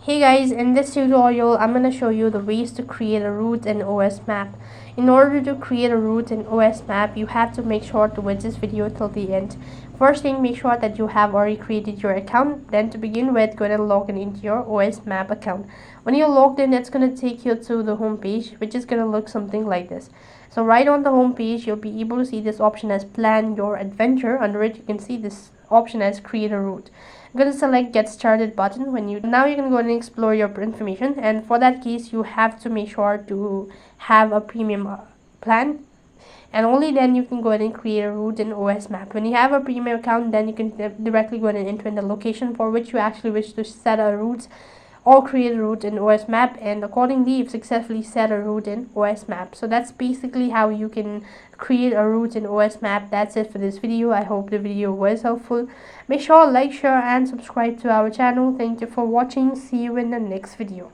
Hey guys, in this tutorial I'm going to show you the ways to create a route in OS map. In order to create a route in OS map, you have to make sure to watch this video till the end. First thing, make sure that you have already created your account. Then to begin with, go ahead and log in into your OS map account. When you're logged in, it's going to take you to the home page, which is going to look something like this. So right on the home page, you'll be able to see this option as plan your adventure. Under it, you can see this option as create a route. I'm going to select get started button. Now you can go and explore your information, and for that case you have to make sure to have a premium plan, and only then you can go ahead and create a route in OS map. When you have a premium account, then you can directly go ahead and enter in the location for which you actually wish to set a route or create a route in OS map, and accordingly you've successfully set a route in OS map. So that's basically how you can create a route in OS map. That's it for this video. I hope the video was helpful. Make sure like, share and subscribe to our channel. Thank you for watching. See you in the next video.